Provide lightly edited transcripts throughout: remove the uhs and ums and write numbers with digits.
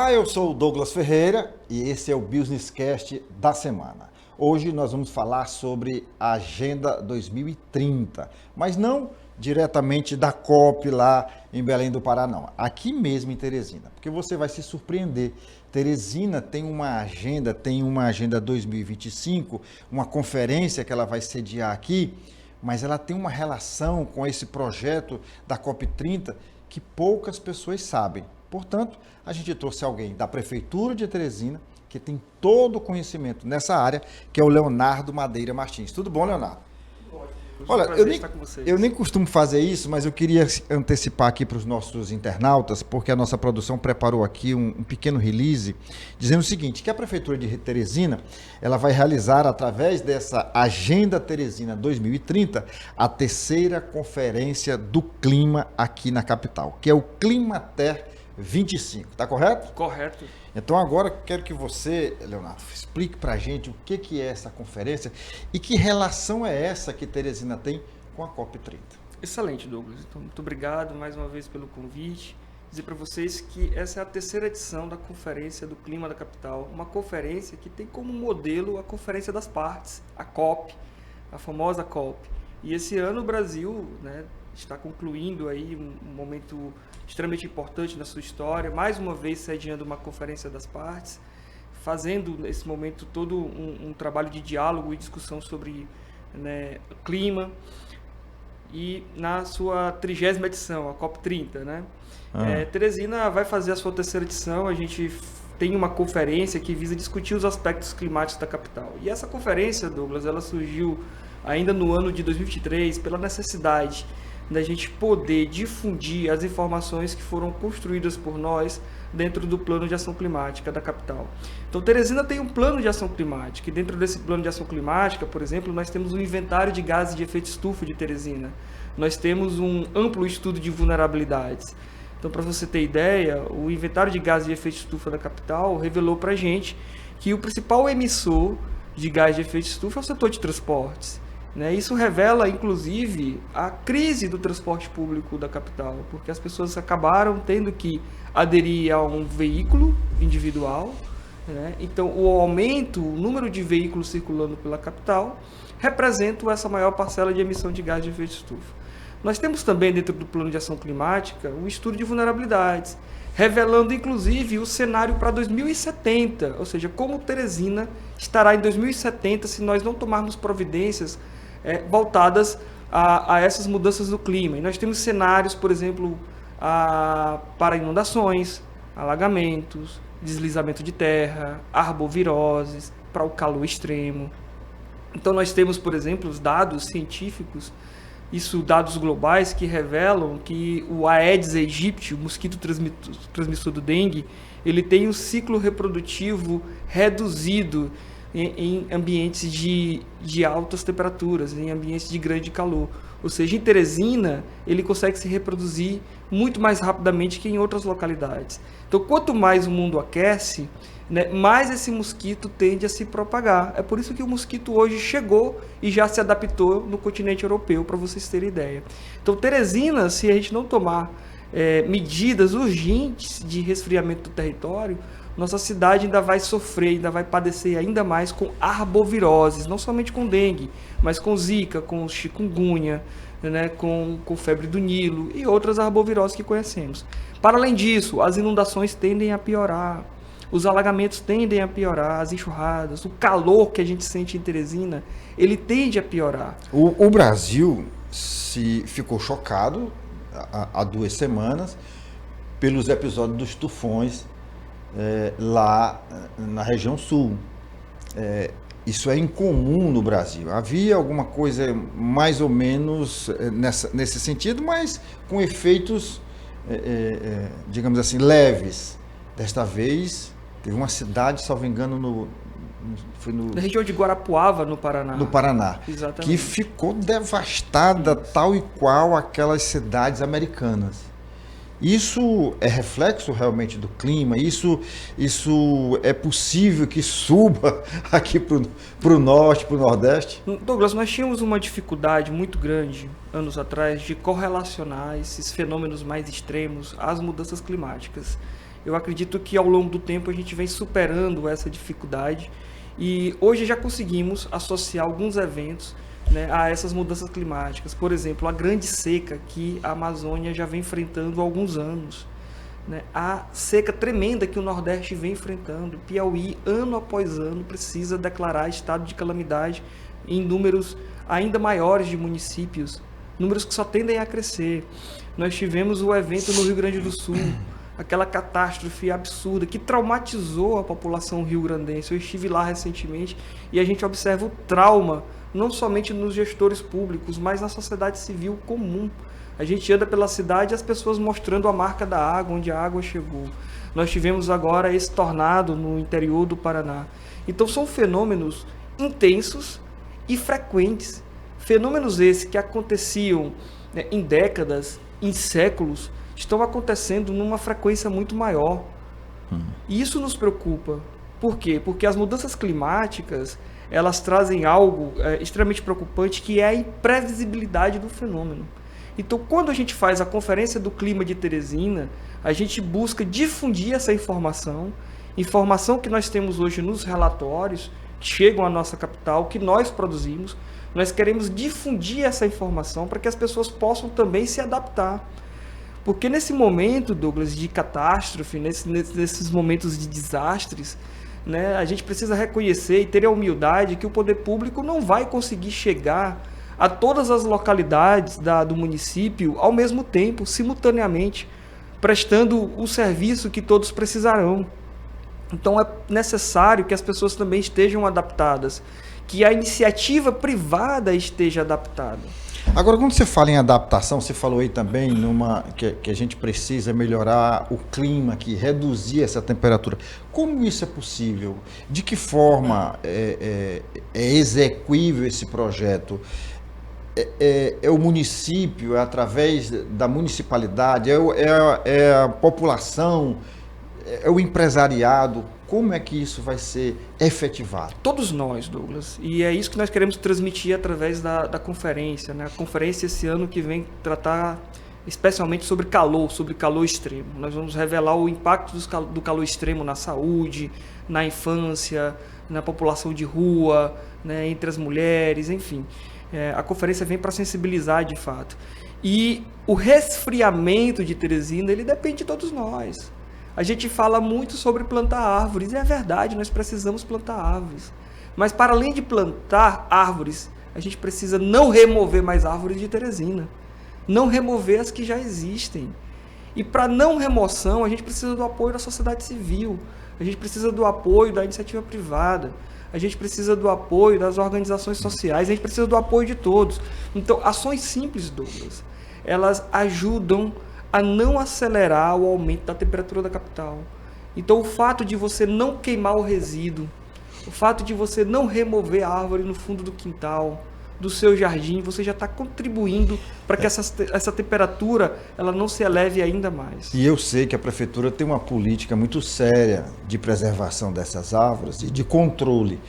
Olá, eu sou o Douglas Ferreira e esse é o Business Cast da semana. Hoje nós vamos falar sobre a Agenda 2030, mas não diretamente da COP lá em Belém do Pará, não. Aqui mesmo em Teresina, porque você vai se surpreender. Teresina tem uma agenda 2025, uma conferência que ela vai sediar aqui, mas ela tem uma relação com esse projeto da COP30 que poucas pessoas sabem. Portanto, a gente trouxe alguém da Prefeitura de Teresina, que tem todo o conhecimento nessa área, que é o Leonardo Madeira Martins. Tudo bom, Leonardo? Olha, eu nem costumo fazer isso, mas eu queria antecipar aqui para os nossos internautas, porque a nossa produção preparou aqui um pequeno release, dizendo o seguinte, que a Prefeitura de Teresina, ela vai realizar, através dessa Agenda Teresina 2030, a terceira Conferência do Clima aqui na capital, que é o Climater 25, tá correto? Correto. Então agora quero que você, Leonardo, explique pra gente o que é essa conferência e que relação é essa que Teresina tem com a COP30. Excelente, Douglas. Então, muito obrigado mais uma vez pelo convite. Dizer para vocês que essa é a terceira edição da Conferência do Clima da Capital, uma conferência que tem como modelo a Conferência das Partes, a COP, a famosa COP. E esse ano o Brasil, está concluindo aí um momento extremamente importante na sua história, mais uma vez sediando uma Conferência das Partes, fazendo nesse momento todo um trabalho de diálogo e discussão sobre clima, e na sua 30ª edição, a COP30, Teresina vai fazer a sua terceira edição. A gente tem uma conferência que visa discutir os aspectos climáticos da capital. E essa conferência, Douglas, ela surgiu ainda no ano de 2023 pela necessidade da gente poder difundir as informações que foram construídas por nós dentro do plano de ação climática da capital. Então, Teresina tem um plano de ação climática, e dentro desse plano de ação climática, por exemplo, nós temos um inventário de gases de efeito estufa de Teresina. Nós temos um amplo estudo de vulnerabilidades. Então, para você ter ideia, o inventário de gases de efeito estufa da capital revelou para a gente que o principal emissor de gás de efeito estufa é o setor de transportes. Isso revela, inclusive, a crise do transporte público da capital, porque as pessoas acabaram tendo que aderir a um veículo individual. Então, o aumento, o número de veículos circulando pela capital, representa essa maior parcela de emissão de gás de efeito estufa. Nós temos também, dentro do plano de ação climática, um estudo de vulnerabilidades, revelando, inclusive, o cenário para 2070, ou seja, como Teresina estará em 2070 se nós não tomarmos providências voltadas a essas mudanças do clima. E nós temos cenários, por exemplo, para inundações, alagamentos, deslizamento de terra, arboviroses, para o calor extremo. Então nós temos, por exemplo, os dados científicos, dados globais, que revelam que o Aedes aegypti, o mosquito transmissor do dengue, ele tem um ciclo reprodutivo reduzido em ambientes de altas temperaturas, em ambientes de grande calor. Ou seja, em Teresina, ele consegue se reproduzir muito mais rapidamente que em outras localidades. Então, quanto mais o mundo aquece, mais esse mosquito tende a se propagar. É por isso que o mosquito hoje chegou e já se adaptou no continente europeu, para vocês terem ideia. Então, Teresina, se a gente não tomar medidas urgentes de resfriamento do território, nossa cidade ainda vai sofrer, ainda vai padecer ainda mais com arboviroses, não somente com dengue, mas com zika, com chikungunya, com febre do Nilo e outras arboviroses que conhecemos. Para além disso, as inundações tendem a piorar, os alagamentos tendem a piorar, as enxurradas, o calor que a gente sente em Teresina, ele tende a piorar. O Brasil ficou chocado há 2 semanas pelos episódios dos tufões lá na região sul. Isso é incomum no Brasil. Havia alguma coisa mais ou menos nesse sentido, mas com efeitos, digamos assim, leves. Desta vez, teve uma cidade, salvo engano, na região de Guarapuava, no Paraná. No Paraná. Exatamente. Que ficou devastada, tal e qual aquelas cidades americanas. Isso é reflexo realmente do clima? Isso é possível que suba aqui para o norte, para o nordeste? Douglas, nós tínhamos uma dificuldade muito grande, anos atrás, de correlacionar esses fenômenos mais extremos às mudanças climáticas. Eu acredito que ao longo do tempo a gente vem superando essa dificuldade e hoje já conseguimos associar alguns eventos, né, a essas mudanças climáticas. Por exemplo, a grande seca que a Amazônia já vem enfrentando há alguns anos, né, a seca tremenda que o Nordeste vem enfrentando. Piauí, ano após ano, precisa declarar estado de calamidade em números ainda maiores de municípios, números que só tendem a crescer. Nós tivemos o evento no Rio Grande do Sul, aquela catástrofe absurda que traumatizou a população rio-grandense. Eu estive lá recentemente e a gente observa o trauma, não somente nos gestores públicos, mas na sociedade civil comum. A gente anda pela cidade e as pessoas mostrando a marca da água, onde a água chegou. Nós tivemos agora esse tornado no interior do Paraná. Então são fenômenos intensos e frequentes. Fenômenos esses que aconteciam, né, em décadas, em séculos, estão acontecendo numa frequência muito maior. E isso nos preocupa. Por quê? Porque as mudanças climáticas, elas trazem algo extremamente preocupante, que é a imprevisibilidade do fenômeno. Então, quando a gente faz a Conferência do Clima de Teresina, a gente busca difundir essa informação que nós temos hoje nos relatórios, que chegam à nossa capital, que nós produzimos. Nós queremos difundir essa informação para que as pessoas possam também se adaptar. Porque nesse momento, Douglas, de catástrofe, nesses momentos de desastres, né, a gente precisa reconhecer e ter a humildade que o poder público não vai conseguir chegar a todas as localidades do município ao mesmo tempo, simultaneamente, prestando o serviço que todos precisarão. Então é necessário que as pessoas também estejam adaptadas, que a iniciativa privada esteja adaptada. Agora, quando você fala em adaptação, você falou aí também que a gente precisa melhorar o clima, que reduzir essa temperatura. Como isso é possível? De que forma é execuível esse projeto? É o município, é através da municipalidade, é a população, é o empresariado? Como é que isso vai ser efetivado? Todos nós, Douglas. E é isso que nós queremos transmitir através da conferência, né? A conferência esse ano que vem tratar especialmente sobre calor extremo. Nós vamos revelar o impacto do calor extremo na saúde, na infância, na população de rua, né, entre as mulheres, enfim. A conferência vem para sensibilizar de fato. E o resfriamento de Teresina, ele depende de todos nós. A gente fala muito sobre plantar árvores, e é verdade, nós precisamos plantar árvores. Mas para além de plantar árvores, a gente precisa não remover mais árvores de Teresina. Não remover as que já existem. E para não remoção, a gente precisa do apoio da sociedade civil. A gente precisa do apoio da iniciativa privada. A gente precisa do apoio das organizações sociais. A gente precisa do apoio de todos. Então, ações simples, Douglas, elas ajudam a não acelerar o aumento da temperatura da capital. Então, o fato de você não queimar o resíduo, o fato de você não remover a árvore no fundo do quintal, do seu jardim, você já está contribuindo para que essa temperatura ela não se eleve ainda mais. E eu sei que a prefeitura tem uma política muito séria de preservação dessas árvores e de controle.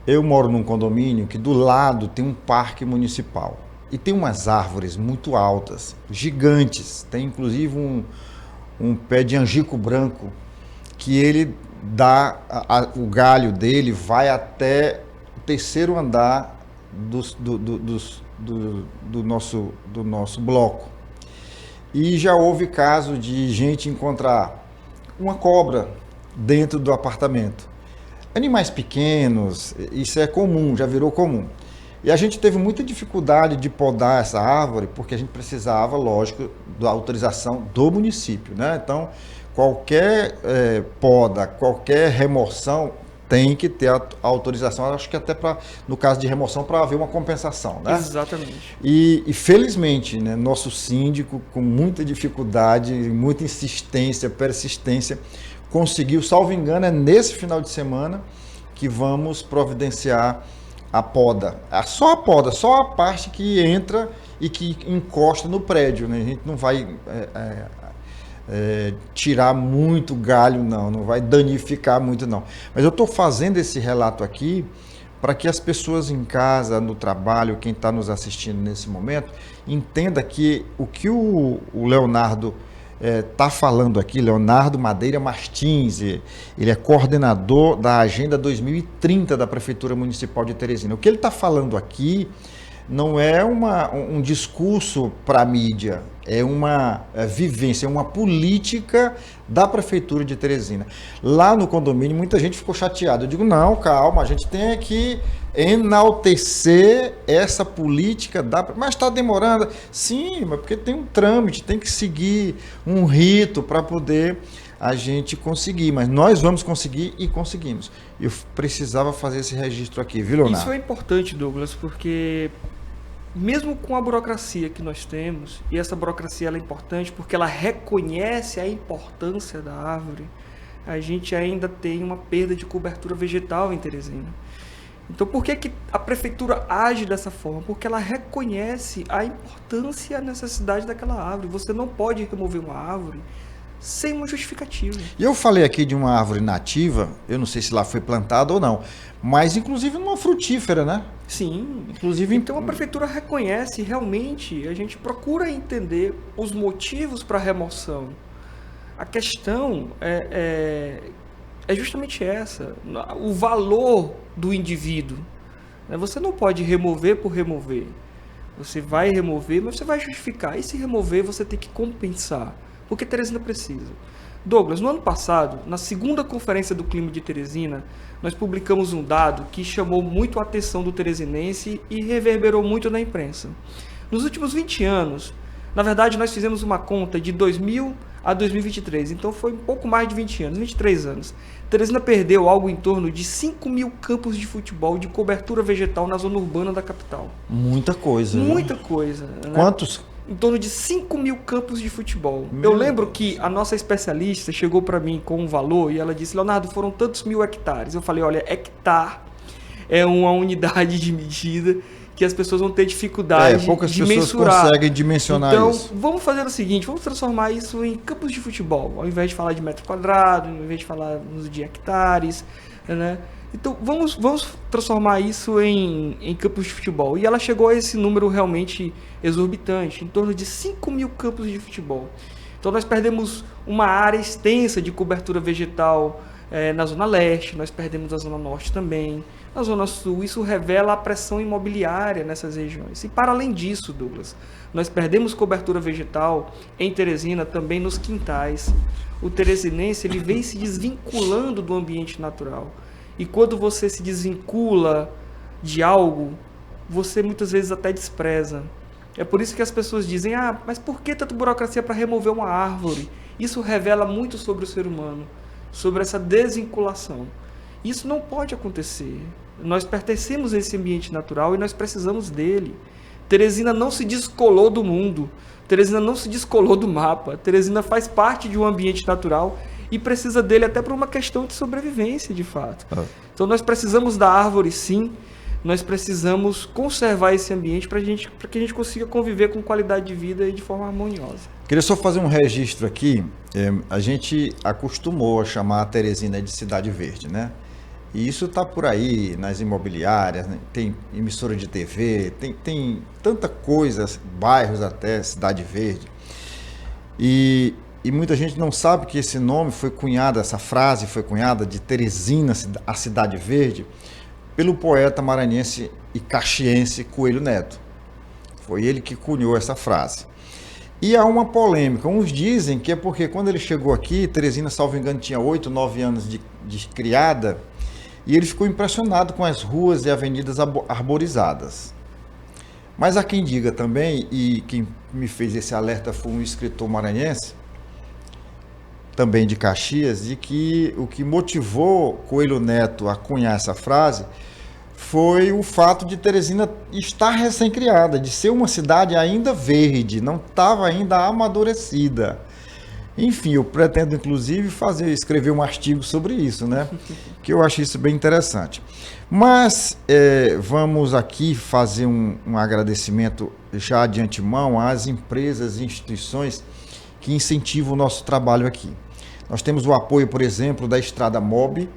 Eu moro num condomínio que do lado tem um parque municipal. E tem umas árvores muito altas, gigantes. Tem inclusive um pé de angico branco, que ele dá, o galho dele vai até o terceiro andar do nosso bloco. E já houve caso de gente encontrar uma cobra dentro do apartamento. Animais pequenos, isso é comum, já virou comum. E a gente teve muita dificuldade de podar essa árvore, porque a gente precisava, lógico, da autorização do município, né? Então, qualquer poda, qualquer remoção tem que ter a autorização, acho que até no caso de remoção, para haver uma compensação, né? Exatamente. E felizmente, né, nosso síndico, com muita dificuldade, muita insistência, persistência, conseguiu, salvo engano, é nesse final de semana que vamos providenciar a poda. Só a poda, só a parte que entra e que encosta no prédio, né? A gente não vai tirar muito galho, não vai danificar muito, não. Mas eu estou fazendo esse relato aqui para que as pessoas em casa, no trabalho, quem está nos assistindo nesse momento, entenda que o que o Leonardo está falando aqui, Leonardo Madeira Martins, ele é coordenador da Agenda 2030 da Prefeitura Municipal de Teresina. O que ele está falando aqui não é um discurso para a mídia, é uma vivência, é uma política da Prefeitura de Teresina. Lá no condomínio, muita gente ficou chateada. Eu digo, não, calma, a gente tem que enaltecer essa política, mas está demorando. Sim, mas porque tem um trâmite, tem que seguir um rito para poder a gente conseguir, mas nós vamos conseguir e conseguimos. Eu precisava fazer esse registro aqui, viu, Leonardo? Isso é importante, Douglas, porque mesmo com a burocracia que nós temos, e essa burocracia ela é importante porque ela reconhece a importância da árvore, a gente ainda tem uma perda de cobertura vegetal em Teresina. Então, por que a prefeitura age dessa forma? Porque ela reconhece a importância e a necessidade daquela árvore. Você não pode remover uma árvore sem uma justificativa. E eu falei aqui de uma árvore nativa, eu não sei se lá foi plantada ou não, mas inclusive numa frutífera, né? Sim. Inclusive, então a prefeitura reconhece realmente, a gente procura entender os motivos para a remoção. A questão é justamente essa, o valor do indivíduo. Você não pode remover por remover. Você vai remover, mas você vai justificar. E se remover, você tem que compensar. Porque Teresina precisa. Douglas, no ano passado, na segunda conferência do clima de Teresina, nós publicamos um dado que chamou muito a atenção do teresinense e reverberou muito na imprensa. Nos últimos 20 anos, na verdade, nós fizemos uma conta de 2000 a 2023, então foi um pouco mais de 20 anos, 23 anos. Teresina perdeu algo em torno de 5 mil campos de futebol de cobertura vegetal na zona urbana da capital. Muita coisa. Muita coisa. Né? Quantos? Em torno de 5 mil campos de futebol. Eu lembro que a nossa especialista chegou para mim com um valor e ela disse, Leonardo, foram tantos mil hectares. Eu falei, olha, hectare é uma unidade de medida que as pessoas vão ter dificuldade de mensurar. Conseguem dimensionar então, isso. Então, vamos fazer o seguinte, vamos transformar isso em campos de futebol. Ao invés de falar de metro quadrado, ao invés de falar de hectares, né? Então, vamos transformar isso em campos de futebol. E ela chegou a esse número realmente exorbitante, em torno de 5 mil campos de futebol. Então, nós perdemos uma área extensa de cobertura vegetal na Zona Leste, nós perdemos a Zona Norte também, na Zona Sul. Isso revela a pressão imobiliária nessas regiões. E, para além disso, Douglas, nós perdemos cobertura vegetal em Teresina, também nos quintais. O teresinense ele vem se desvinculando do ambiente natural. E quando você se desvincula de algo, você muitas vezes até despreza. É por isso que as pessoas dizem, mas por que tanta burocracia para remover uma árvore? Isso revela muito sobre o ser humano, sobre essa desvinculação. Isso não pode acontecer. Nós pertencemos a esse ambiente natural e nós precisamos dele. Teresina não se descolou do mundo. Teresina não se descolou do mapa. Teresina faz parte de um ambiente natural e precisa dele até por uma questão de sobrevivência, de fato. Então nós precisamos da árvore, sim. Nós precisamos conservar esse ambiente para que a gente consiga conviver com qualidade de vida e de forma harmoniosa. Queria só fazer um registro aqui. A gente acostumou a chamar a Teresina de Cidade Verde, né? E isso está por aí nas imobiliárias, né? Tem emissora de TV, tem tanta coisa, bairros até, Cidade Verde. E muita gente não sabe que esse nome foi cunhado, essa frase foi cunhada de Teresina, a Cidade Verde, pelo poeta maranhense e caxiense Coelho Neto. Foi ele que cunhou essa frase. E há uma polêmica. Uns dizem que é porque quando ele chegou aqui, Teresina, salvo engano, tinha 8, 9 anos de criada, e ele ficou impressionado com as ruas e avenidas arborizadas. Mas há quem diga também, e quem me fez esse alerta foi um escritor maranhense, também de Caxias, de que o que motivou Coelho Neto a cunhar essa frase foi o fato de Teresina estar recém-criada, de ser uma cidade ainda verde, não estava ainda amadurecida. Enfim, eu pretendo inclusive escrever um artigo sobre isso, né? Que eu acho isso bem interessante. Mas vamos aqui fazer um agradecimento já de antemão às empresas e instituições que incentivam o nosso trabalho aqui. Nós temos o apoio, por exemplo, da Estrada Mob,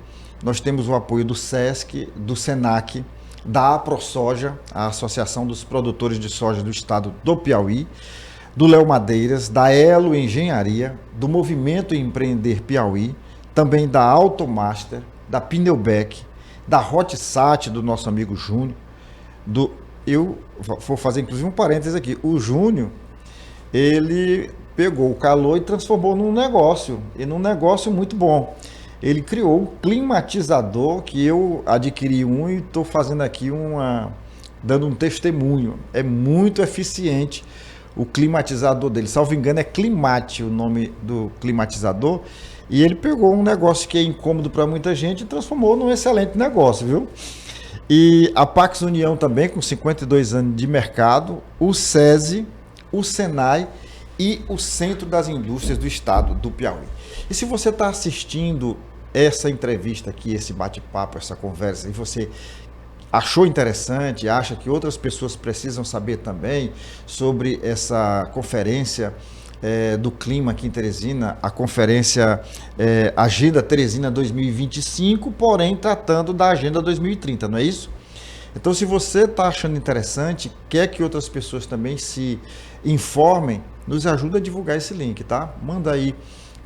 nós temos o apoio do SESC, do SENAC, da AproSoja, a Associação dos Produtores de Soja do Estado do Piauí. do Léo Madeiras, da Elo Engenharia, do Movimento Empreender Piauí, também da Automaster, da Pneubec, da Hotsat, do nosso amigo Júnior, eu vou fazer inclusive um parênteses aqui, o Júnior, ele pegou o calor e transformou num negócio muito bom. Ele criou um climatizador que eu adquiri e estou fazendo aqui dando um testemunho. É muito eficiente o climatizador dele. Salvo engano, é Climate o nome do climatizador. E ele pegou um negócio que é incômodo para muita gente e transformou num excelente negócio, viu? E a Pax União também, com 52 anos de mercado, o SESI, o SENAI e o Centro das Indústrias do Estado do Piauí. E se você está assistindo essa entrevista aqui, esse bate-papo, essa conversa, e você achou interessante, acha que outras pessoas precisam saber também sobre essa conferência do clima aqui em Teresina, a conferência Agenda Teresina 2025, porém tratando da Agenda 2030, não é isso? Então, se você está achando interessante, quer que outras pessoas também se informem, nos ajuda a divulgar esse link, tá? Manda aí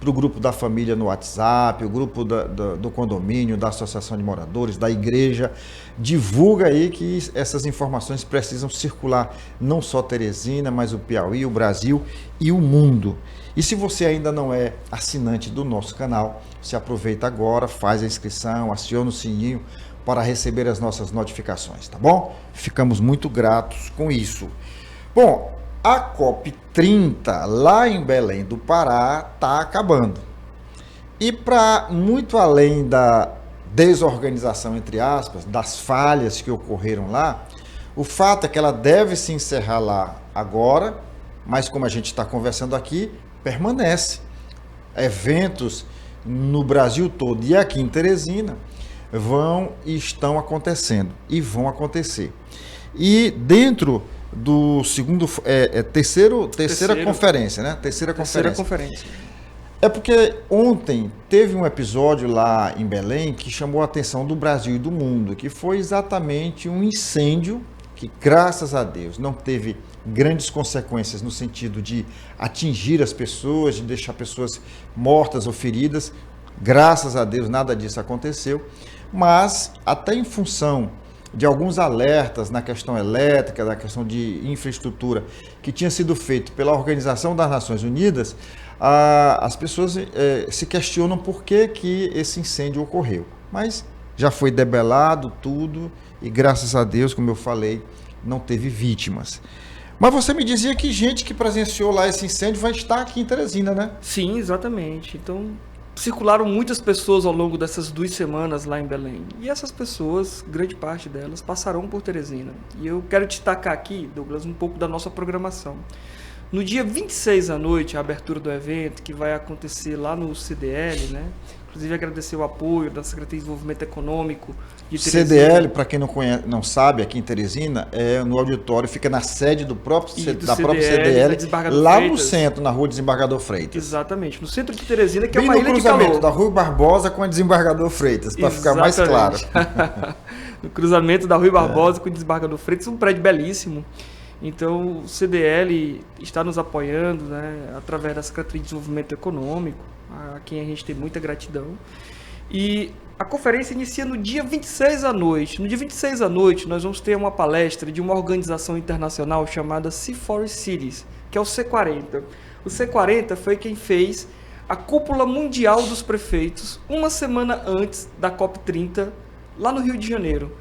para o grupo da família no WhatsApp, o grupo do condomínio, da associação de moradores, da igreja. Divulga aí que essas informações precisam circular não só Teresina, mas o Piauí, o Brasil e o mundo. E se você ainda não é assinante do nosso canal, se aproveita agora, faz a inscrição, aciona o sininho para receber as nossas notificações, tá bom? Ficamos muito gratos com isso. Bom, a COP30 lá em Belém do Pará está acabando. E para muito além da desorganização, entre aspas, das falhas que ocorreram lá, o fato é que ela deve se encerrar lá agora, mas como a gente está conversando aqui, permanece. Eventos no Brasil todo e aqui em Teresina estão acontecendo e vão acontecer. E dentro do terceira conferência, né? Terceira conferência. É porque ontem teve um episódio lá em Belém que chamou a atenção do Brasil e do mundo, que foi exatamente um incêndio que, graças a Deus, não teve grandes consequências no sentido de atingir as pessoas, de deixar pessoas mortas ou feridas. Graças a Deus, nada disso aconteceu, mas até em função de alguns alertas na questão elétrica, na questão de infraestrutura, que tinha sido feito pela Organização das Nações Unidas, as pessoas se questionam por que esse incêndio ocorreu. Mas já foi debelado tudo e, graças a Deus, como eu falei, não teve vítimas. Mas você me dizia que gente que presenciou lá esse incêndio vai estar aqui em Teresina, né? Sim, exatamente. Então, circularam muitas pessoas ao longo dessas 2 semanas lá em Belém. E essas pessoas, grande parte delas, passarão por Teresina. E eu quero destacar aqui, Douglas, um pouco da nossa programação. No dia 26 à noite, a abertura do evento, que vai acontecer lá no CDL, né? Inclusive agradecer o apoio da Secretaria de Desenvolvimento Econômico de Teresina. CDL, para quem não sabe, aqui em Teresina, no auditório, fica na sede própria CDL, lá no centro, na Rua Desembargador Freitas. Exatamente, no centro de Teresina, que bem é uma ilha de calor. No cruzamento da Rua Barbosa com a Desembargador Freitas, para ficar mais claro. No cruzamento da Rua Barbosa com o Desembargador Freitas, um prédio belíssimo. Então, o CDL está nos apoiando, né, através da Secretaria de Desenvolvimento Econômico, a quem a gente tem muita gratidão. E a conferência inicia no dia 26 à noite. No dia 26 à noite, nós vamos ter uma palestra de uma organização internacional chamada C4 Cities, que é o C40. O C40 foi quem fez a Cúpula Mundial dos Prefeitos uma semana antes da COP30, lá no Rio de Janeiro.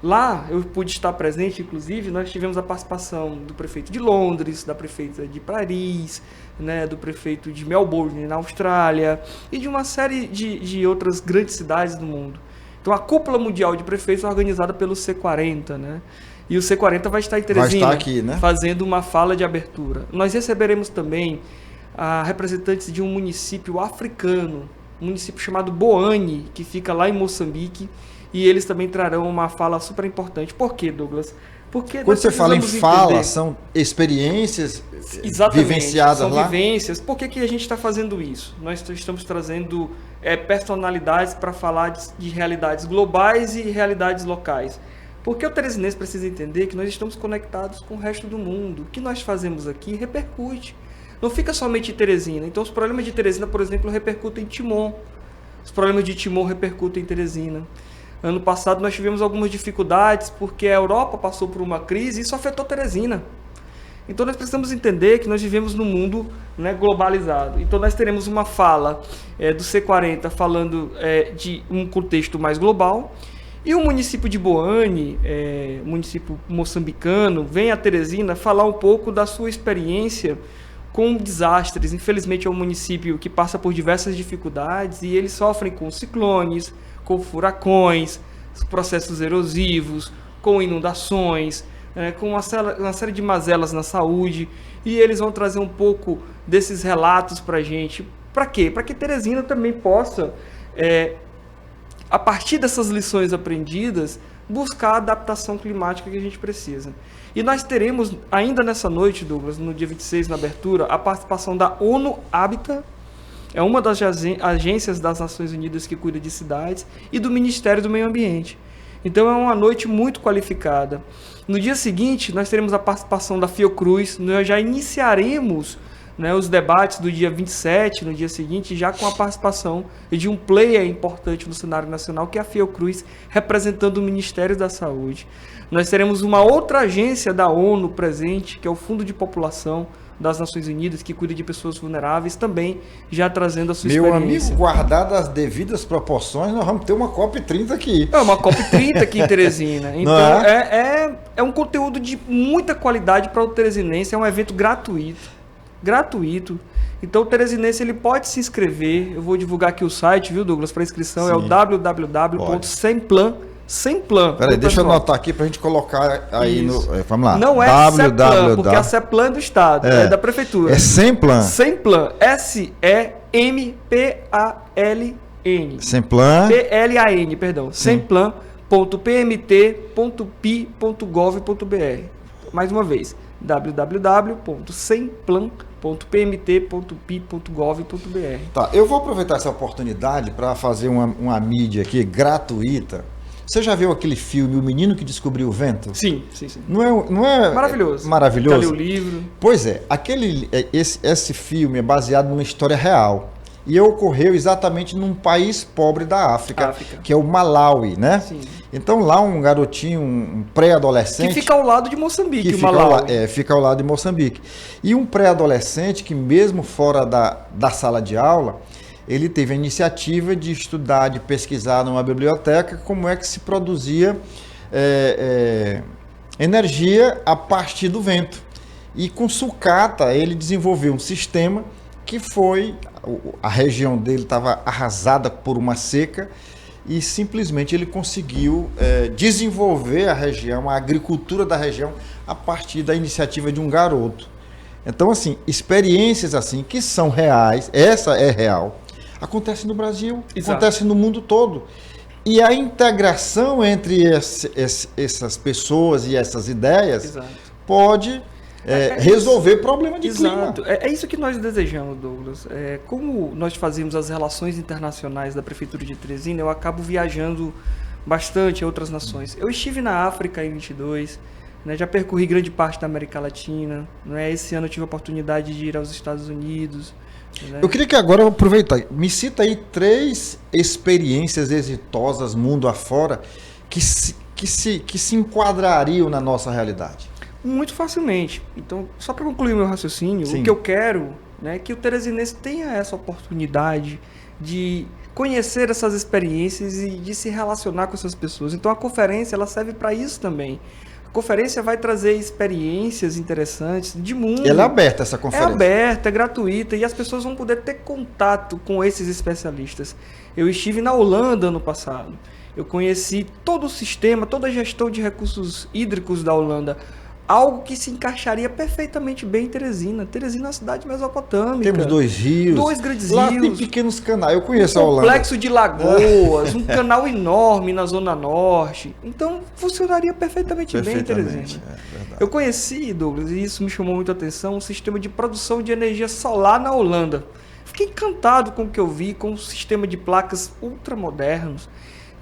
Lá eu pude estar presente, inclusive, nós tivemos a participação do prefeito de Londres, da prefeita de Paris, né, do prefeito de Melbourne, na Austrália, e de uma série de outras grandes cidades do mundo. Então, a Cúpula Mundial de Prefeitos é organizada pelo C40, né? E o C40 vai estar em Teresina, aqui, né? fazendo uma fala de abertura. Nós receberemos também representantes de um município africano, um município chamado Boane, que fica lá em Moçambique, e eles também trarão uma fala super importante. Por quê, Douglas? Porque quando você fala em fala, são experiências vivenciadas lá? São vivências. Por que a gente está fazendo isso? Nós estamos trazendo personalidades para falar de realidades globais e realidades locais. Porque o teresinense precisa entender que nós estamos conectados com o resto do mundo. O que nós fazemos aqui repercute. Não fica somente em Teresina. Então, os problemas de Teresina, por exemplo, repercutem em Timon. Os problemas de Timon repercutem em Teresina. Ano passado, nós tivemos algumas dificuldades porque a Europa passou por uma crise e isso afetou Teresina. Então, nós precisamos entender que nós vivemos num mundo, né, globalizado. Então, nós teremos uma fala do C40 falando de um contexto mais global. E o município de Boane, município moçambicano, vem a Teresina falar um pouco da sua experiência com desastres. Infelizmente é um município que passa por diversas dificuldades e eles sofrem com ciclones, com furacões, processos erosivos, com inundações, com uma série de mazelas na saúde. E eles vão trazer um pouco desses relatos para a gente. Para quê? Para que Teresina também possa, a partir dessas lições aprendidas, buscar a adaptação climática que a gente precisa. E nós teremos, ainda nessa noite, Douglas, no dia 26, na abertura, a participação da ONU Habitat, é uma das agências das Nações Unidas que cuida de cidades, e do Ministério do Meio Ambiente. Então é uma noite muito qualificada. No dia seguinte, nós teremos a participação da Fiocruz, nós já iniciaremos, né, os debates do dia 27, no dia seguinte, já com a participação de um player importante no cenário nacional, que é a Fiocruz, representando o Ministério da Saúde. Nós teremos uma outra agência da ONU presente, que é o Fundo de População das Nações Unidas, que cuida de pessoas vulneráveis, também já trazendo a sua experiência. Meu amigo, guardadas as devidas proporções, nós vamos ter uma COP30 aqui. É uma COP30 aqui em Teresina. Então, é um conteúdo de muita qualidade para o teresinense, é um evento gratuito. Então o teresinense ele pode se inscrever. Eu vou divulgar aqui o site, viu, Douglas, para inscrição. Sim. É o www.semplan. Peraí, deixa eu anotar aqui para a gente colocar aí no. Vamos lá. Não é Seplan, porque a Seplan é do Estado, é da Prefeitura. É Semplan. Semplan, Semplan. Semplan. PLAN, perdão. Semplan.pmt.pi.gov.br. Mais uma vez, www.semplan.pmt.pi.gov.br. Tá, eu vou aproveitar essa oportunidade para fazer uma mídia aqui gratuita. Você já viu aquele filme O Menino que Descobriu o Vento? Sim. Não é maravilhoso. Maravilhoso? Já li o livro. Pois é, esse filme é baseado numa história real. E ocorreu exatamente num país pobre da África, que é o Malawi, né? Sim. Então lá um garotinho, um pré-adolescente... Que fica ao lado de Moçambique, o Malawi. Fica ao lado de Moçambique. E um pré-adolescente que mesmo fora da sala de aula, ele teve a iniciativa de estudar, de pesquisar numa biblioteca como é que se produzia energia a partir do vento. E com sucata ele desenvolveu um sistema que foi... A região dele estava arrasada por uma seca e simplesmente ele conseguiu desenvolver a região, a agricultura da região, a partir da iniciativa de um garoto. Então, assim, experiências assim que são reais, essa é real, acontece no Brasil, acontece no mundo todo. E a integração entre essas pessoas e essas ideias pode... resolver problema de clima. É isso que nós desejamos, Douglas. Como nós fazemos as relações internacionais da Prefeitura de Teresina, eu acabo viajando bastante a outras nações. Eu estive na África em 22, né, já percorri grande parte da América Latina. Né, esse ano eu tive a oportunidade de ir aos Estados Unidos. Né. Eu queria que agora eu aproveitar. Me cita aí 3 experiências exitosas mundo afora que se enquadrariam na nossa realidade. Muito facilmente. Então, só para concluir o meu raciocínio, o que eu quero, né, é que o teresinense tenha essa oportunidade de conhecer essas experiências e de se relacionar com essas pessoas. Então, a conferência ela serve para isso também. A conferência vai trazer experiências interessantes de mundo. Ela é aberta, essa conferência? É aberta, é gratuita e as pessoas vão poder ter contato com esses especialistas. Eu estive na Holanda ano passado. Eu conheci todo o sistema, toda a gestão de recursos hídricos da Holanda. Algo que se encaixaria perfeitamente bem em Teresina. Teresina é uma cidade mesopotâmica. Temos 2 rios. 2 grandes lá rios. Lá tem pequenos canais. Eu conheço a Holanda. Um complexo de lagoas, um canal enorme na Zona Norte. Então, funcionaria perfeitamente bem em Teresina. Eu conheci, Douglas, e isso me chamou muito a atenção, um sistema de produção de energia solar na Holanda. Fiquei encantado com o que eu vi, com um sistema de placas ultramodernos.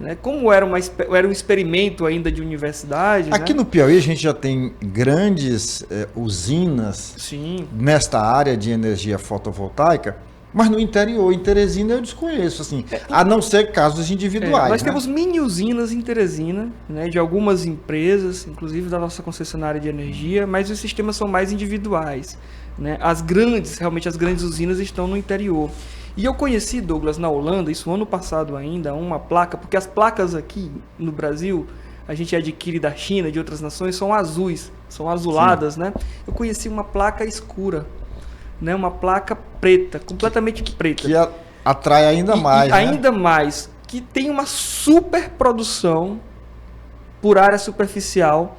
né? Como era um experimento ainda de universidade. Aqui, né, no Piauí a gente já tem grandes usinas, sim, nesta área de energia fotovoltaica, mas no interior, em Teresina, eu desconheço, assim, a não ser casos individuais. Nós temos mini usinas em Teresina, né, de algumas empresas, inclusive da nossa concessionária de energia, mas os sistemas são mais individuais, né? Realmente as grandes usinas estão no interior. E eu conheci, Douglas, na Holanda, isso ano passado ainda, uma placa, porque as placas aqui no Brasil, a gente adquire da China, de outras nações, são azuis, são azuladas, sim, né? Eu conheci uma placa escura, né? Uma placa preta, completamente preta. Que atrai ainda mais, né? Ainda mais, que tem uma super produção por área superficial,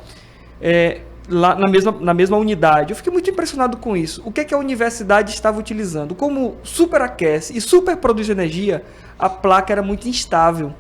lá na mesma unidade. Eu fiquei muito impressionado com isso. O que é que a universidade estava utilizando? Como superaquece e superproduz energia, a placa era muito instável.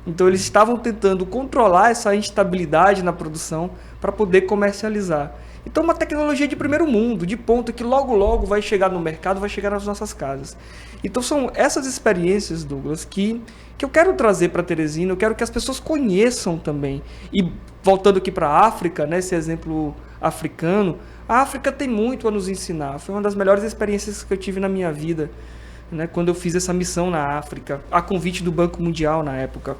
Então eles estavam tentando controlar essa instabilidade na produção para poder comercializar. Então uma tecnologia de primeiro mundo, de ponta, que logo logo vai chegar no mercado, vai chegar nas nossas casas. Então são essas experiências, Douglas, que eu quero trazer para Teresina, eu quero que as pessoas conheçam também. E voltando aqui para a África, né, esse exemplo africano, a África tem muito a nos ensinar. Foi uma das melhores experiências que eu tive na minha vida, né, quando eu fiz essa missão na África, a convite do Banco Mundial na época.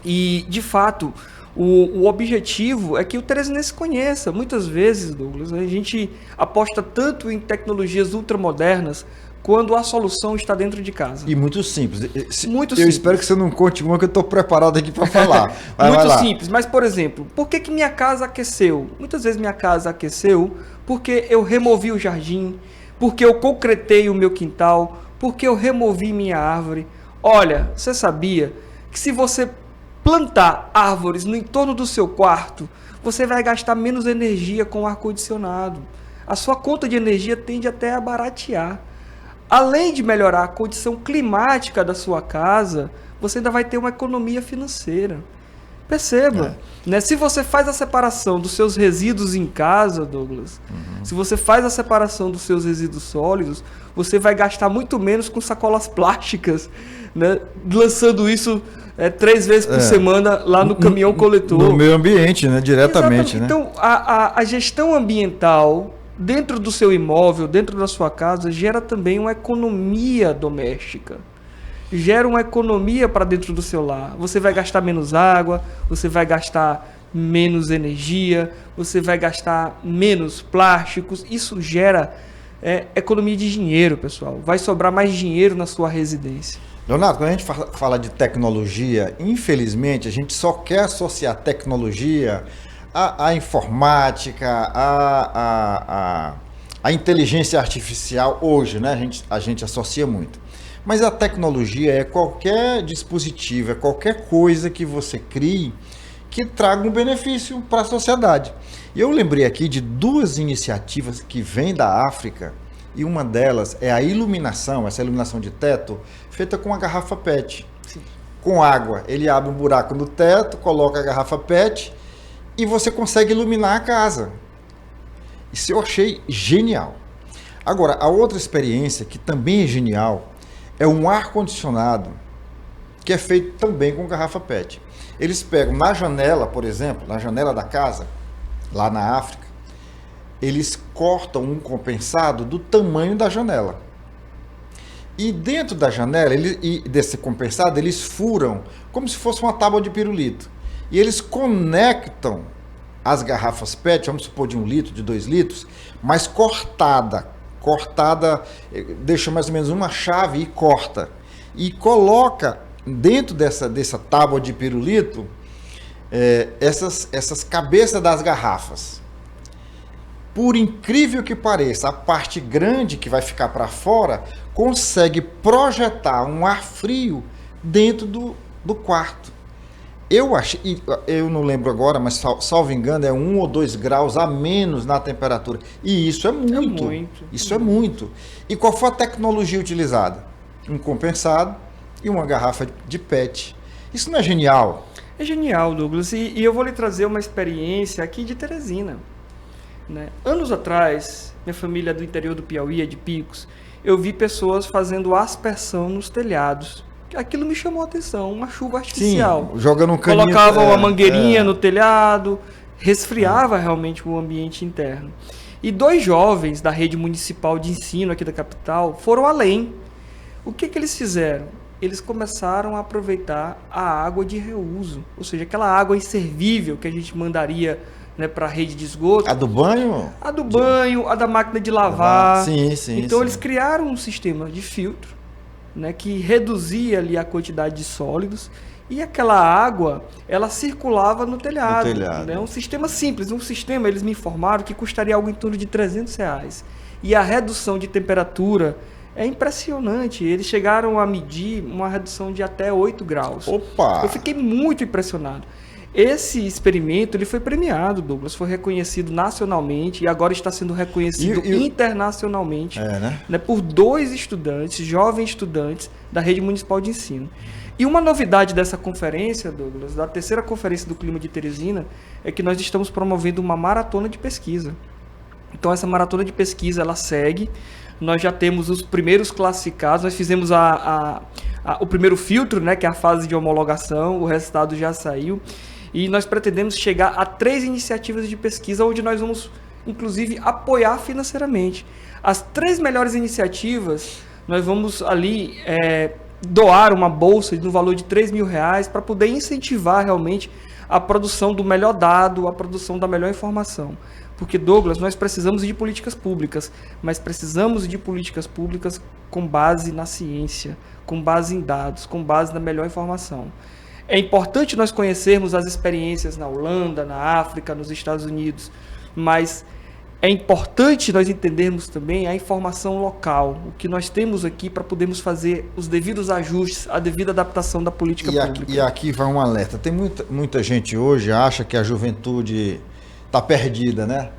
E, de fato, o objetivo é que o teresinense conheça. Muitas vezes, Douglas, a gente aposta tanto em tecnologias ultramodernas quando a solução está dentro de casa. E muito simples. Muito eu simples. Espero que você não conte uma que eu estou preparado aqui para falar. Muito simples. Mas, por exemplo, por que minha casa aqueceu? Muitas vezes minha casa aqueceu porque eu removi o jardim, porque eu concretei o meu quintal, porque eu removi minha árvore. Olha, você sabia que se você plantar árvores no entorno do seu quarto, você vai gastar menos energia com o ar-condicionado. A sua conta de energia tende até a baratear. Além de melhorar a condição climática da sua casa, você ainda vai ter uma economia financeira. Perceba, né? Se você faz a separação dos seus resíduos em casa, Douglas, se você faz a separação dos seus resíduos sólidos, você vai gastar muito menos com sacolas plásticas, né? Lançando isso 3 vezes por semana lá no caminhão coletor. No meio ambiente, né? Diretamente. Né? Então, a gestão ambiental dentro do seu imóvel, dentro da sua casa, gera também uma economia doméstica. Gera uma economia para dentro do seu lar. Você vai gastar menos água, você vai gastar menos energia, você vai gastar menos plásticos. Isso gera economia de dinheiro, pessoal. Vai sobrar mais dinheiro na sua residência. Leonardo, quando a gente fala de tecnologia, infelizmente a gente só quer associar tecnologia à informática, à inteligência artificial hoje, né? A gente associa muito. Mas a tecnologia é qualquer dispositivo, é qualquer coisa que você crie que traga um benefício para a sociedade. E eu lembrei aqui de 2 iniciativas que vêm da África, e uma delas é a iluminação, essa iluminação de teto, feita com a garrafa PET. Sim. Com água, ele abre um buraco no teto, coloca a garrafa PET e você consegue iluminar a casa. Isso eu achei genial. Agora, a outra experiência que também é genial é um ar-condicionado que é feito também com garrafa PET. Eles pegam na janela, por exemplo, na janela da casa, lá na África, eles cortam um compensado do tamanho da janela. E dentro da janela, desse compensado, eles furam como se fosse uma tábua de pirulito. E eles conectam as garrafas PET, vamos supor de 1 litro, de 2 litros, mas cortada, deixa mais ou menos uma chave e corta. E coloca dentro dessa tábua de pirulito essas cabeças das garrafas. Por incrível que pareça, a parte grande que vai ficar para fora consegue projetar um ar frio dentro do quarto. Eu não lembro agora, mas salvo engano, é 1 ou 2 graus a menos na temperatura. E isso é muito. Isso é muito. E qual foi a tecnologia utilizada? Um compensado e uma garrafa de PET. Isso não é genial? É genial, Douglas. E eu vou lhe trazer uma experiência aqui de Teresina. Né? Anos atrás, minha família é do interior do Piauí, é de Picos, eu vi pessoas fazendo aspersão nos telhados, aquilo me chamou a atenção, uma chuva artificial. Sim, jogando um caninho. Colocava uma mangueirinha no telhado, resfriava realmente o ambiente interno. E 2 jovens da rede municipal de ensino aqui da capital foram além. O que eles fizeram? Eles começaram a aproveitar a água de reuso, ou seja, aquela água inservível que a gente mandaria, né, para a rede de esgoto. A do banho? A do banho, a da máquina de lavar. Sim. Então sim. eles criaram um sistema de filtro, né, que reduzia ali a quantidade de sólidos, e aquela água, ela circulava no telhado. Né? Um sistema simples, eles me informaram que custaria algo em torno de R$300. E a redução de temperatura é impressionante. Eles chegaram a medir uma redução de até 8 graus. Opa! Eu fiquei muito impressionado. Esse experimento ele foi premiado, Douglas, foi reconhecido nacionalmente e agora está sendo reconhecido internacionalmente, né, por 2 estudantes, jovens estudantes da rede municipal de ensino. E uma novidade dessa conferência, Douglas, da 3ª conferência do Clima de Teresina, é que nós estamos promovendo uma maratona de pesquisa. Então essa maratona de pesquisa ela segue. Nós já temos os primeiros classificados, nós fizemos o primeiro filtro, né, que é a fase de homologação, o resultado já saiu. E nós pretendemos chegar a 3 iniciativas de pesquisa, onde nós vamos, inclusive, apoiar financeiramente. As 3 melhores iniciativas, nós vamos ali doar uma bolsa no valor de R$3.000 para poder incentivar realmente a produção do melhor dado, a produção da melhor informação. Porque, Douglas, nós precisamos de políticas públicas, mas precisamos de políticas públicas com base na ciência, com base em dados, com base na melhor informação. É importante nós conhecermos as experiências na Holanda, na África, nos Estados Unidos, mas é importante nós entendermos também a informação local, o que nós temos aqui para podermos fazer os devidos ajustes, a devida adaptação da política pública. E aqui vai um alerta. Tem muita gente hoje acha que a juventude está perdida, né?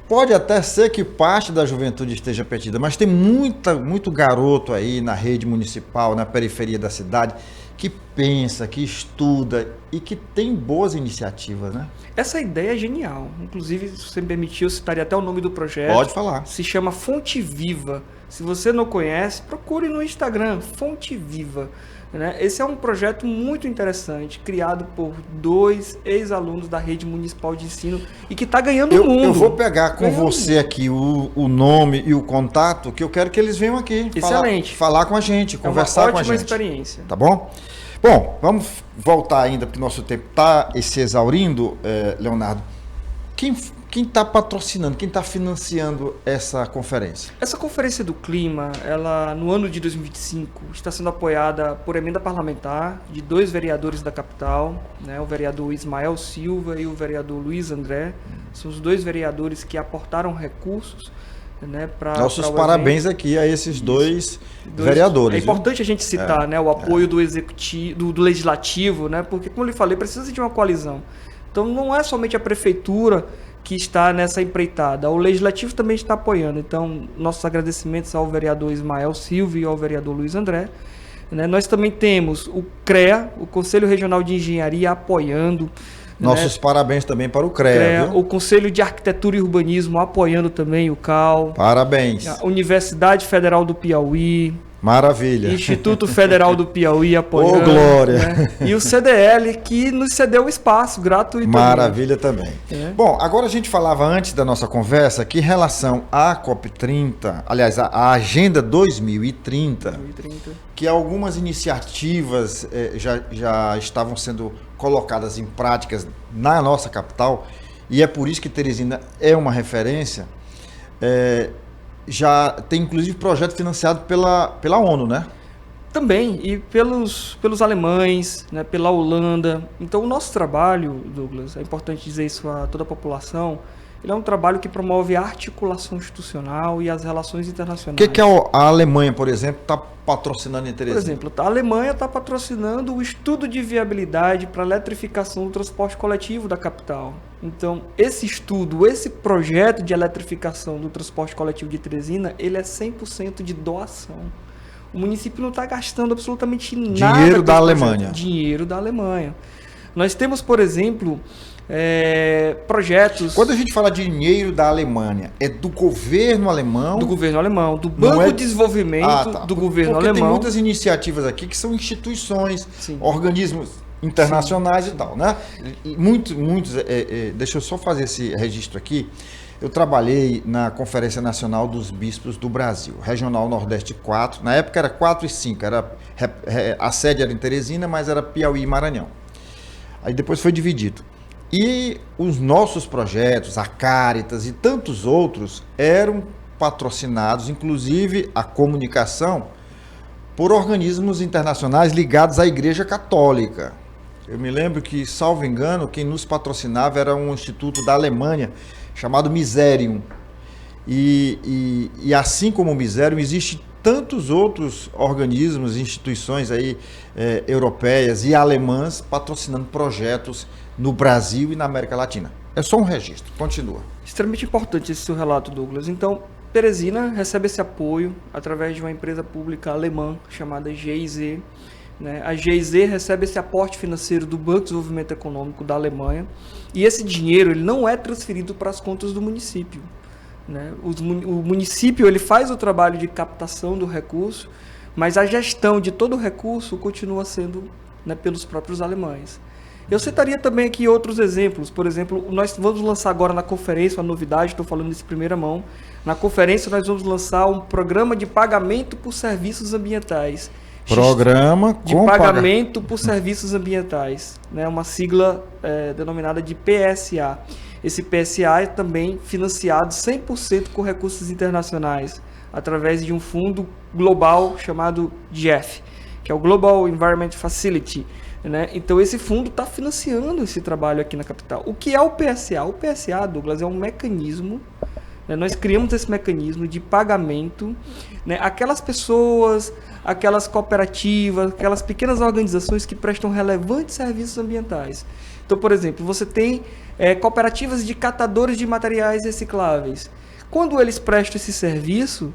Pode até ser que parte da juventude esteja perdida, mas tem muito garoto aí na rede municipal, na periferia da cidade, que pensa, que estuda e que tem boas iniciativas, né? Essa ideia é genial. Inclusive, se você me permitir, eu citaria até o nome do projeto. Pode falar. Se chama Fonte Viva. Se você não conhece, procure no Instagram, Fonte Viva. Né? Esse é um projeto muito interessante, criado por 2 ex-alunos da rede municipal de ensino e que está ganhando o mundo. Eu vou pegar com você aqui o nome e o contato, que eu quero que eles venham aqui. Excelente. Falar com a gente, conversar com a gente. É uma ótima experiência. Tá bom? Bom, vamos voltar ainda, porque o nosso tempo está se exaurindo, Leonardo. Quem está patrocinando, quem está financiando essa conferência? Essa conferência do clima, ela no ano de 2025 está sendo apoiada por emenda parlamentar de 2 vereadores da capital, né, o vereador Ismael Silva e o vereador Luiz André. São os 2 vereadores que aportaram recursos, né, para nossos parabéns aqui a esses 2 vereadores. É importante a gente citar, né, o apoio do executivo, do legislativo, né, porque como eu lhe falei, precisa de uma coalizão. Então não é somente a prefeitura que está nessa empreitada, o legislativo também está apoiando. Então nossos agradecimentos ao vereador Ismael Silva e ao vereador Luiz André. Né, nós também temos o CREA, o Conselho Regional de Engenharia, apoiando. Nossos parabéns também para o CREA, viu? O Conselho de Arquitetura e Urbanismo apoiando também o CAL. Parabéns. A Universidade Federal do Piauí. Maravilha. Instituto Federal do Piauí apoiando. Ô, glória. Né? E o CDL, que nos cedeu o espaço gratuitamente. Maravilha também. Bom, agora a gente falava antes da nossa conversa que em relação à COP30, aliás, à Agenda 2030, que algumas iniciativas já estavam sendo colocadas em práticas na nossa capital, e é por isso que Teresina é uma referência. Já tem inclusive projeto financiado pela ONU, né? Também, e pelos alemães, né, pela Holanda. Então o nosso trabalho, Douglas, é importante dizer isso a toda a população, ele é um trabalho que promove a articulação institucional e as relações internacionais. O que a Alemanha, por exemplo, está patrocinando em Teresina? Por exemplo, a Alemanha está patrocinando o estudo de viabilidade para a eletrificação do transporte coletivo da capital. Então, esse estudo, esse projeto de eletrificação do transporte coletivo de Teresina, ele é 100% de doação. O município não está gastando absolutamente nada. Dinheiro da Alemanha. Dinheiro da Alemanha. Nós temos, por exemplo, projetos... Quando a gente fala de dinheiro da Alemanha, é do governo alemão? Do governo alemão, do Banco de Desenvolvimento do governo alemão. Porque tem muitas iniciativas aqui que são instituições, Sim. organismos internacionais Sim. e tal, né? E muitos, deixa eu só fazer esse registro aqui. Eu trabalhei na Conferência Nacional dos Bispos do Brasil, Regional Nordeste 4. Na época era 4 e 5, a sede era em Teresina, mas era Piauí e Maranhão. Aí depois foi dividido. E os nossos projetos, a Caritas e tantos outros, eram patrocinados, inclusive a comunicação, por organismos internacionais ligados à Igreja Católica. Eu me lembro que, salvo engano, quem nos patrocinava era um instituto da Alemanha, chamado Miserium. E assim como o Miserium, existem tantos outros organismos, instituições aí, europeias e alemãs patrocinando projetos no Brasil e na América Latina. É só um registro. Continua. Extremamente importante esse seu relato, Douglas. Então, Teresina recebe esse apoio através de uma empresa pública alemã chamada GIZ. Né? A GIZ recebe esse aporte financeiro do Banco de Desenvolvimento Econômico da Alemanha e esse dinheiro ele não é transferido para as contas do município. Né? O município ele faz o trabalho de captação do recurso, mas a gestão de todo o recurso continua sendo, né, pelos próprios alemães. Eu citaria também aqui outros exemplos. Por exemplo, nós vamos lançar agora na conferência, uma novidade, estou falando isso em primeira mão. Na conferência nós vamos lançar um programa de pagamento por serviços ambientais. Programa de pagamento por serviços ambientais, né? Uma sigla denominada de PSA. Esse PSA é também financiado 100% com recursos internacionais, através de um fundo global chamado GEF, que é o Global Environment Facility. Né? Então esse fundo está financiando esse trabalho aqui na capital. O que é o PSA? O PSA, Douglas, é um mecanismo, né? Nós criamos esse mecanismo de pagamento, né? Aquelas pessoas, aquelas cooperativas, aquelas pequenas organizações que prestam relevantes serviços ambientais. Então, por exemplo, você tem cooperativas de catadores de materiais recicláveis. Quando eles prestam esse serviço,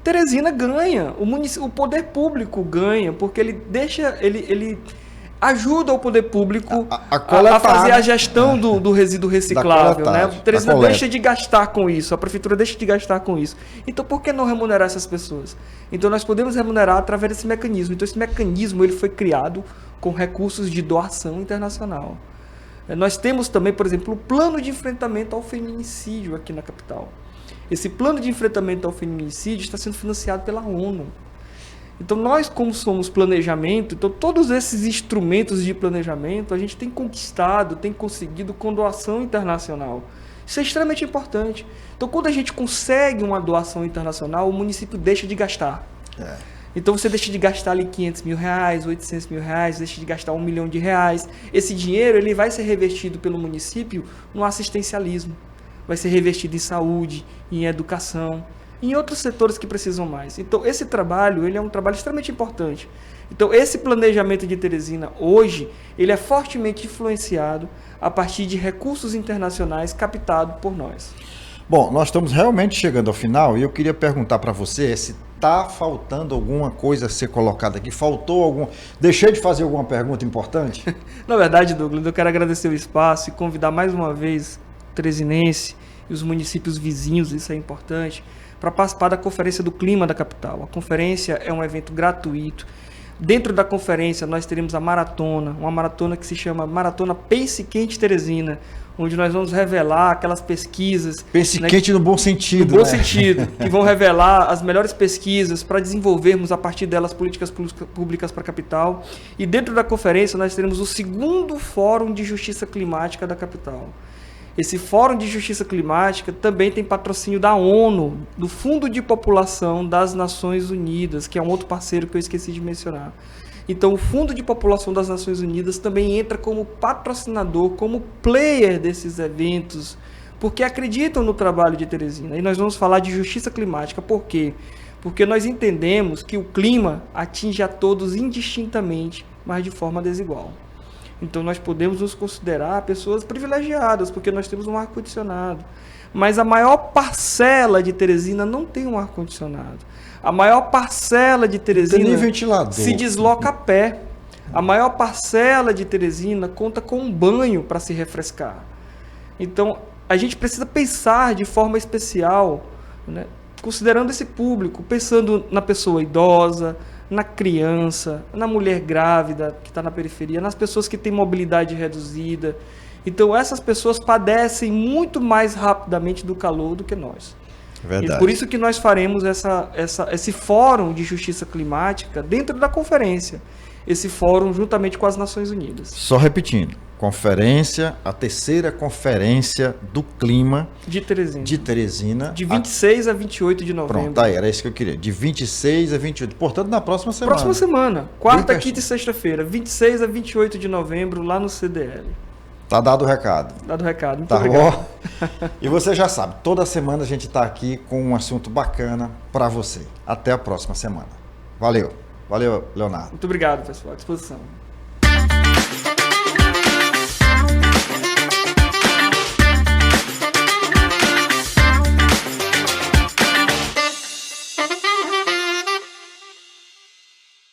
Teresina ganha, o poder público ganha, porque ele ajuda o poder público a fazer a gestão do resíduo reciclável. Né? Teresina deixa de gastar com isso, a prefeitura deixa de gastar com isso. Então, por que não remunerar essas pessoas? Então, nós podemos remunerar através desse mecanismo. Então, esse mecanismo ele foi criado com recursos de doação internacional. Nós temos também, por exemplo, o plano de enfrentamento ao feminicídio aqui na capital. Esse plano de enfrentamento ao feminicídio está sendo financiado pela ONU. Então, nós, como somos planejamento, então todos esses instrumentos de planejamento a gente tem conquistado, tem conseguido com doação internacional. Isso é extremamente importante. Então, quando a gente consegue uma doação internacional, o município deixa de gastar. Então, você deixa de gastar ali R$500 mil, R$800 mil, deixa de gastar R$1 milhão. Esse dinheiro ele vai ser revestido pelo município no assistencialismo. Vai ser revestido em saúde, em educação, em outros setores que precisam mais. Então, esse trabalho ele é um trabalho extremamente importante. Então, esse planejamento de Teresina, hoje, ele é fortemente influenciado a partir de recursos internacionais captados por nós. Bom, nós estamos realmente chegando ao final e eu queria perguntar para você se está faltando alguma coisa a ser colocada aqui. Faltou algum... Deixei de fazer alguma pergunta importante? Na verdade, Douglas, eu quero agradecer o espaço e convidar mais uma vez o teresinense e os municípios vizinhos, isso é importante, para participar da Conferência do Clima da Capital. A conferência é um evento gratuito. Dentro da conferência nós teremos a maratona, uma maratona que se chama Maratona Pense Quente Teresina, onde nós vamos revelar aquelas pesquisas... Pense quente no bom sentido. No bom sentido, que vão revelar as melhores pesquisas para desenvolvermos a partir delas políticas públicas para a capital. E dentro da conferência nós teremos o segundo Fórum de Justiça Climática da capital. Esse Fórum de Justiça Climática também tem patrocínio da ONU, do Fundo de População das Nações Unidas, que é um outro parceiro que eu esqueci de mencionar. Então, o Fundo de População das Nações Unidas também entra como patrocinador, como player desses eventos, porque acreditam no trabalho de Teresina. E nós vamos falar de justiça climática. Por quê? Porque nós entendemos que o clima atinge a todos indistintamente, mas de forma desigual. Então, nós podemos nos considerar pessoas privilegiadas, porque nós temos um ar-condicionado. Mas a maior parcela de Teresina não tem um ar-condicionado. A maior parcela de Teresina nem ventilador. se desloca a pé. A maior parcela de Teresina conta com um banho para se refrescar. Então, a gente precisa pensar de forma especial, né, considerando esse público, pensando na pessoa idosa, na criança, na mulher grávida que está na periferia, nas pessoas que têm mobilidade reduzida. Então, essas pessoas padecem muito mais rapidamente do calor do que nós. Verdade. E por isso que nós faremos esse fórum de justiça climática dentro da conferência. Esse fórum juntamente com as Nações Unidas. Só repetindo, a terceira conferência do clima de Teresina. De 26 a 28 de novembro. Pronto, aí, era isso que eu queria. De 26 a 28. Portanto, na próxima semana. Próxima semana. Quarta, quinta e sexta-feira. 26 a 28 de novembro, lá no CDL. Tá dado o recado. Dado o recado. Muito tá obrigado. Bom? E você já sabe, toda semana a gente está aqui com um assunto bacana para você. Até a próxima semana. Valeu. Valeu, Leonardo. Muito obrigado, pessoal. À disposição.